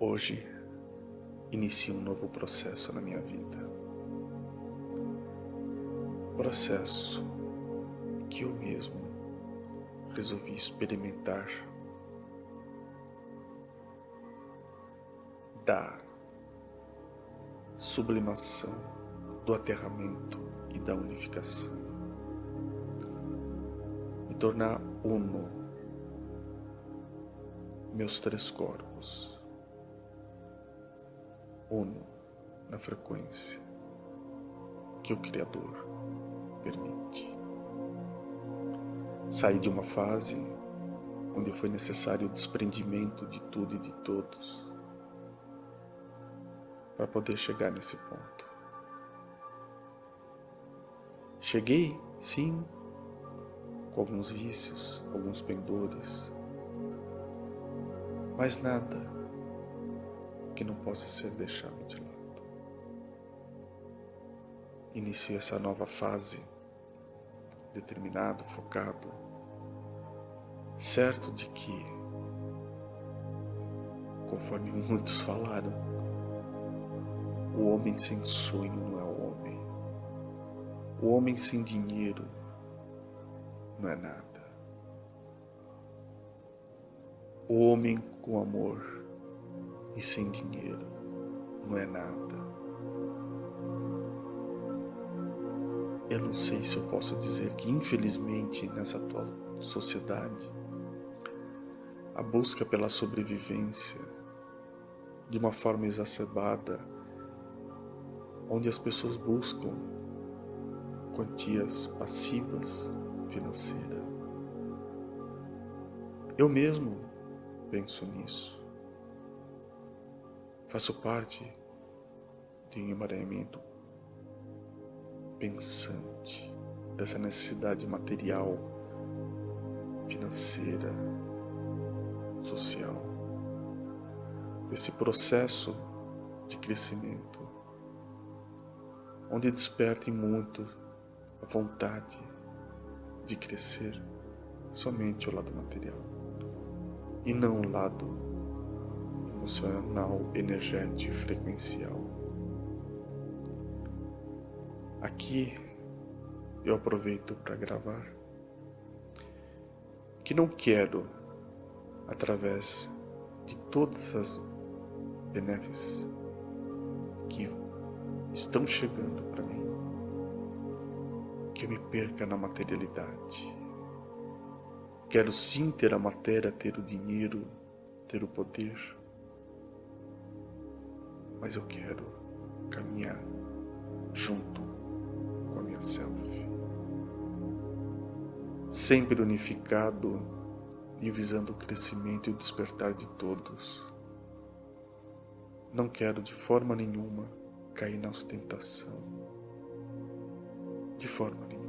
Hoje, inicio um novo processo na minha vida. Processo que eu mesmo resolvi experimentar da sublimação, do aterramento e da unificação. Me tornar uno, meus três corpos. Uno na frequência que o Criador permite. Saí de uma fase onde foi necessário o desprendimento de tudo e de todos para poder chegar nesse ponto. Cheguei, sim, com alguns vícios, alguns pendores, mas nada que não possa ser deixado de lado. Inicio essa nova fase, determinado, focado, certo de que, conforme muitos falaram, o homem sem sonho não é o homem. O homem sem dinheiro não é nada. O homem com amor e sem dinheiro não é nada. Eu não sei se eu posso dizer que, infelizmente, nessa atual sociedade, a busca pela sobrevivência de uma forma exacerbada, onde as pessoas buscam quantias passivas financeiras. Eu mesmo penso nisso. Faço parte de um emaranhamento pensante dessa necessidade material, financeira, social, desse processo de crescimento, onde desperta em muito a vontade de crescer somente o lado material e não o lado emocional, energético e frequencial. Aqui eu aproveito para gravar que não quero, através de todas as benéficas que estão chegando para mim, que eu me perca na materialidade. Quero sim ter a matéria, ter o dinheiro, ter o poder, mas eu quero caminhar junto com a minha self, sempre unificado e visando o crescimento e o despertar de todos. Não quero de forma nenhuma cair na ostentação, de forma nenhuma.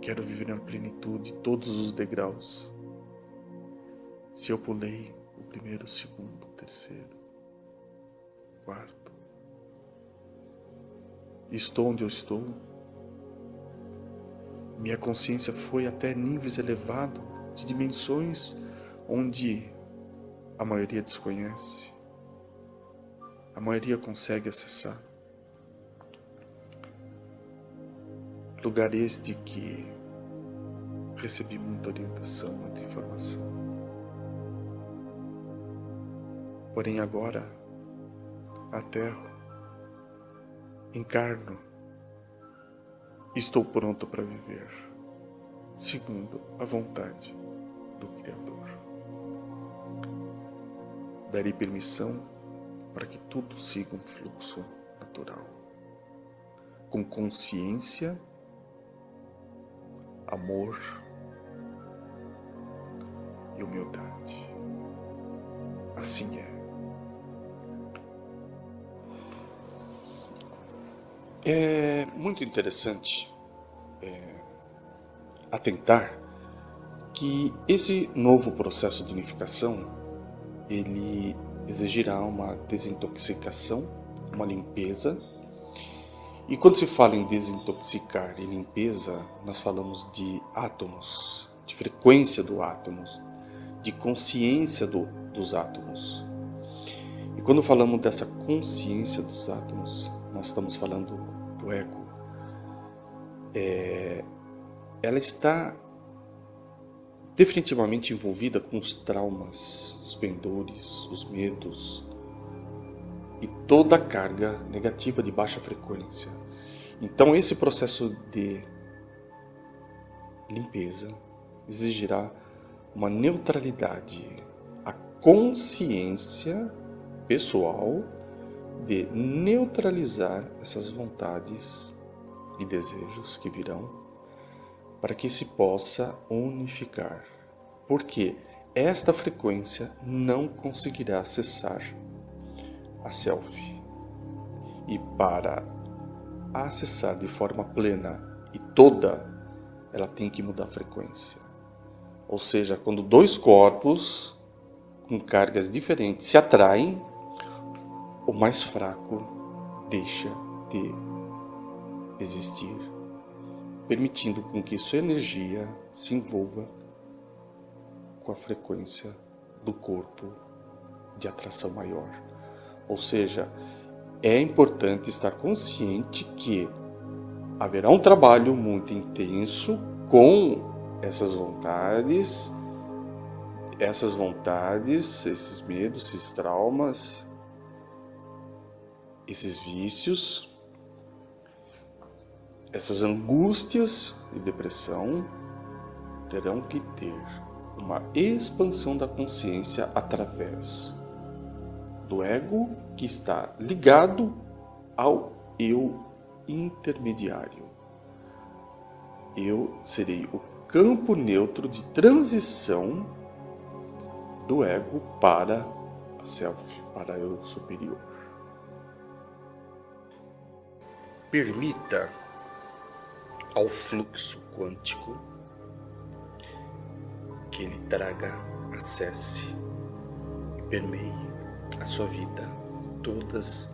Quero viver na plenitude todos os degraus. Se eu pulei o primeiro, o segundo, o terceiro, quarto, estou onde eu estou, minha consciência foi até níveis elevados, de dimensões onde a maioria desconhece, a maioria consegue acessar. Lugar este que recebi muita orientação, muita informação. Porém agora, aterro, encarno, estou pronto para viver, segundo a vontade do Criador. Darei permissão para que tudo siga um fluxo natural, com consciência, amor e humildade. Assim é. É muito interessante atentar que esse novo processo de unificação, ele exigirá uma desintoxicação, uma limpeza. E quando se fala em desintoxicar e limpeza, nós falamos de átomos, de frequência do átomo, de consciência do dos átomos. E quando falamos dessa consciência dos átomos, nós estamos falando do ego. Ela está definitivamente envolvida com os traumas, os pendores, os medos e toda a carga negativa de baixa frequência. Então esse processo de limpeza exigirá uma neutralidade, a consciência pessoal de neutralizar essas vontades e desejos que virão, para que se possa unificar. Porque esta frequência não conseguirá acessar a self. E para acessar de forma plena e toda, ela tem que mudar a frequência. Ou seja, quando dois corpos com cargas diferentes se atraem, o mais fraco deixa de existir, permitindo com que sua energia se envolva com a frequência do corpo de atração maior. Ou seja, é importante estar consciente que haverá um trabalho muito intenso com essas vontades, esses medos, esses traumas, esses vícios, essas angústias e depressão terão que ter uma expansão da consciência através do ego, que está ligado ao eu intermediário. Eu serei o campo neutro de transição do ego para a self, para o eu superior. Permita ao fluxo quântico que ele traga, acesse e permeie a sua vida, todas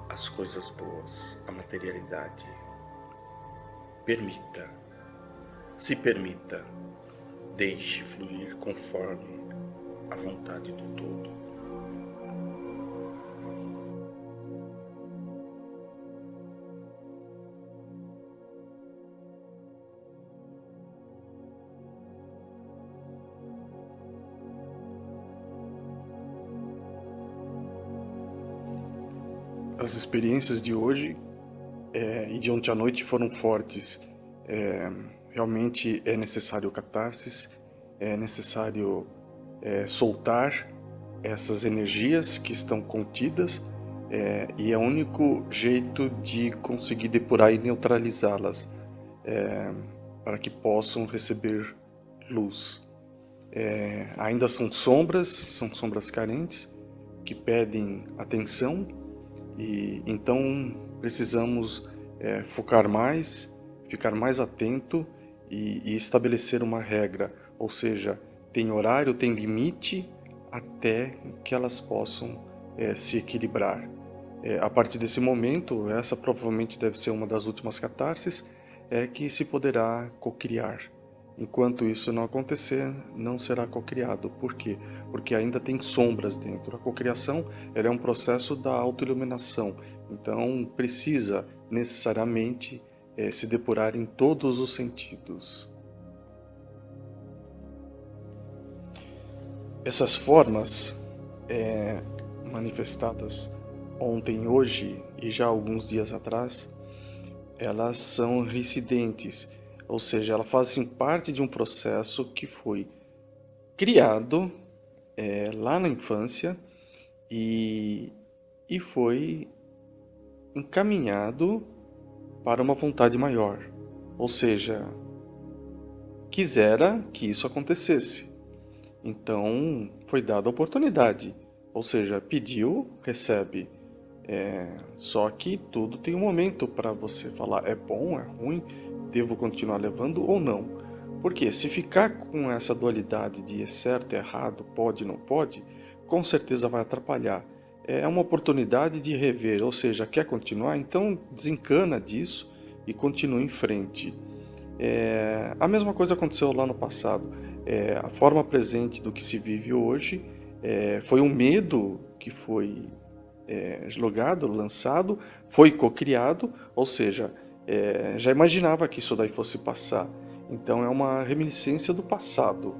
as coisas boas, a materialidade. Permita, se permita, deixe fluir conforme a vontade do todo. As experiências de hoje e de ontem à noite foram fortes. Realmente é necessário catarsis, é necessário soltar essas energias que estão contidas e é o único jeito de conseguir depurar e neutralizá-las para que possam receber luz. Ainda são sombras carentes que pedem atenção. E então precisamos focar mais, ficar mais atento e estabelecer uma regra, ou seja, tem horário, tem limite até que elas possam se equilibrar. A partir desse momento, essa provavelmente deve ser uma das últimas catarses, que se poderá cocriar. Enquanto isso não acontecer, não será cocriado. Por quê? Porque ainda tem sombras dentro. A cocriação ela é um processo da autoiluminação. Então precisa necessariamente se depurar em todos os sentidos. Essas formas manifestadas ontem, hoje e já alguns dias atrás, elas são reincidentes. Ou seja, elas fazem parte de um processo que foi criado lá na infância e foi encaminhado para uma vontade maior. Ou seja, quisera que isso acontecesse. Então, foi dada a oportunidade. Ou seja, pediu, recebe. Só que tudo tem um momento para você falar é bom, é ruim, devo continuar levando ou não. Porque se ficar com essa dualidade de é certo, é errado, pode, não pode, com certeza vai atrapalhar. É uma oportunidade de rever, ou seja, quer continuar? Então desencana disso e continua em frente. A mesma coisa aconteceu lá no passado. a forma presente do que se vive hoje foi um medo que foi jogado, lançado, foi cocriado, ou seja, já imaginava que isso daí fosse passar. Então é uma reminiscência do passado.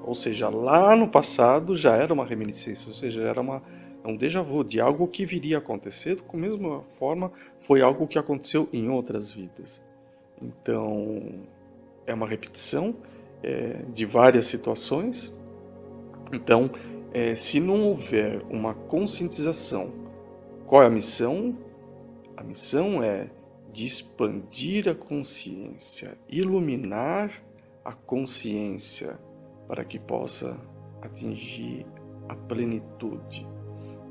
Ou seja, lá no passado já era uma reminiscência, ou seja, era um déjà vu de algo que viria a acontecer, da mesma forma foi algo que aconteceu em outras vidas. Então é uma repetição de várias situações. Então, se não houver uma conscientização, qual é a missão? A missão é de expandir a consciência, iluminar a consciência para que possa atingir a plenitude.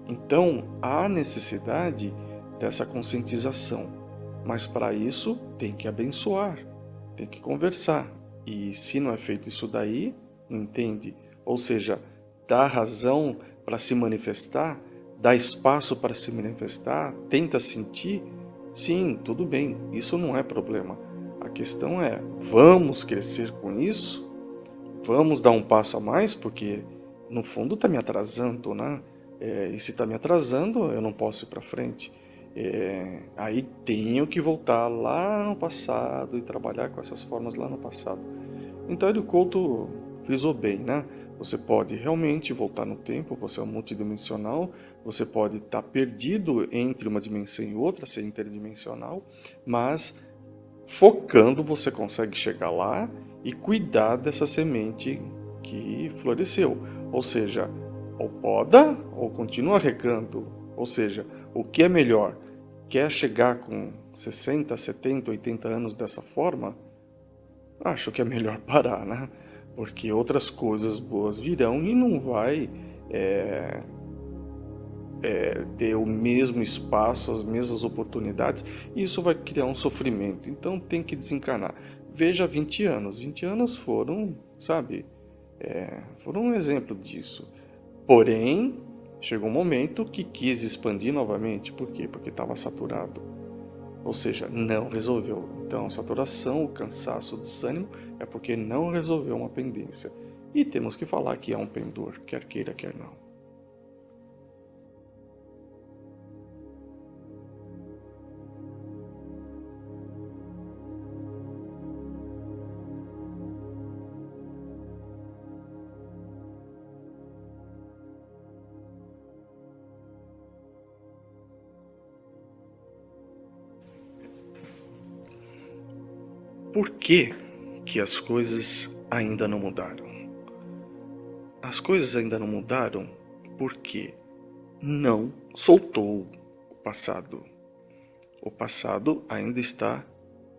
Então, há necessidade dessa conscientização, mas para isso tem que abençoar, tem que conversar. E se não é feito isso daí, não entende? Ou seja, dá razão para se manifestar, dá espaço para se manifestar, tenta sentir, sim, tudo bem, isso não é problema. A questão é, vamos crescer com isso? Vamos dar um passo a mais? Porque no fundo está me atrasando, né? E se está me atrasando, eu não posso ir para frente. Aí tenho que voltar lá no passado e trabalhar com essas formas lá no passado. Então Hélio Couto frisou bem, né? Você pode realmente voltar no tempo, você é um multidimensional, você pode estar perdido entre uma dimensão e outra, ser interdimensional, mas focando você consegue chegar lá e cuidar dessa semente que floresceu. Ou seja, ou poda ou continua regando. Ou seja, o que é melhor? Quer chegar com 60, 70, 80 anos dessa forma? Acho que é melhor parar, né? Porque outras coisas boas virão e não vai ter o mesmo espaço, as mesmas oportunidades, e isso vai criar um sofrimento. Então tem que desencanar. Veja 20 anos. 20 anos foram, sabe, foram um exemplo disso. Porém, chegou um momento que quis expandir novamente. Por quê? Porque estava saturado. Ou seja, não resolveu. Então, a saturação, o cansaço, o desânimo é porque não resolveu uma pendência. E temos que falar que é um pendor, quer queira, quer não. Por que que as coisas ainda não mudaram? As coisas ainda não mudaram porque não soltou o passado. O passado ainda está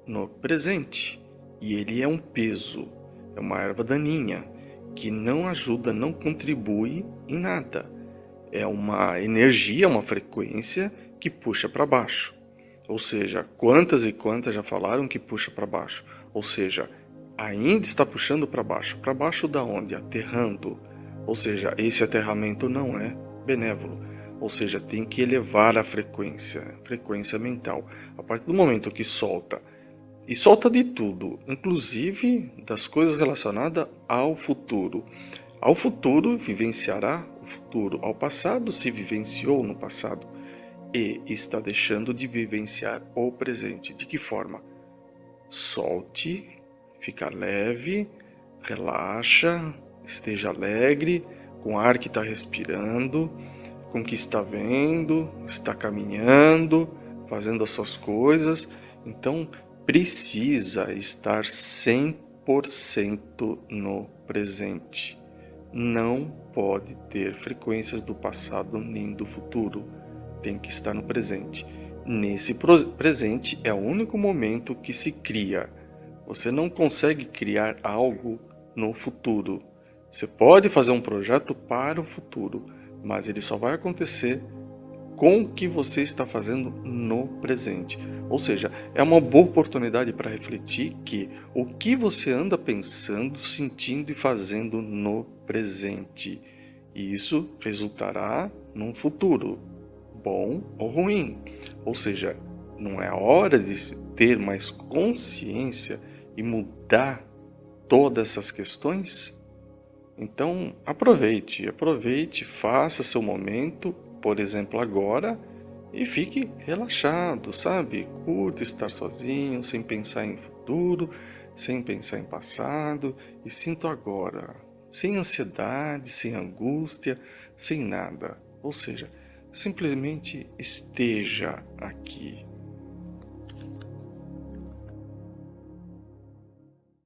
no presente e ele é um peso, é uma erva daninha que não ajuda, não contribui em nada. É uma energia, uma frequência que puxa para baixo. Ou seja, quantas e quantas já falaram que puxa para baixo? Ou seja, ainda está puxando para baixo. Para baixo da onde? Aterrando. Ou seja, esse aterramento não é benévolo. Ou seja, tem que elevar a frequência mental. A partir do momento que solta, e solta de tudo, inclusive das coisas relacionadas ao futuro. Ao futuro vivenciará o futuro. Ao passado se vivenciou no passado. E está deixando de vivenciar o presente. De que forma? Solte, fica leve, relaxa, esteja alegre, com o ar que está respirando, com o que está vendo, está caminhando, fazendo as suas coisas. Então, precisa estar 100% no presente. Não pode ter frequências do passado nem do futuro. Tem que estar no presente. Nesse presente é o único momento que se cria. Você não consegue criar algo no futuro. Você pode fazer um projeto para o futuro, mas ele só vai acontecer com o que você está fazendo no presente. Ou seja, é uma boa oportunidade para refletir que o que você anda pensando, sentindo e fazendo no presente. E isso resultará num futuro, bom ou ruim. Ou seja, não é hora de ter mais consciência e mudar todas essas questões? Então, aproveite, faça seu momento, por exemplo, agora, e fique relaxado, sabe? Curta estar sozinho, sem pensar em futuro, sem pensar em passado, e sinta agora, sem ansiedade, sem angústia, sem nada. Ou seja, simplesmente esteja aqui.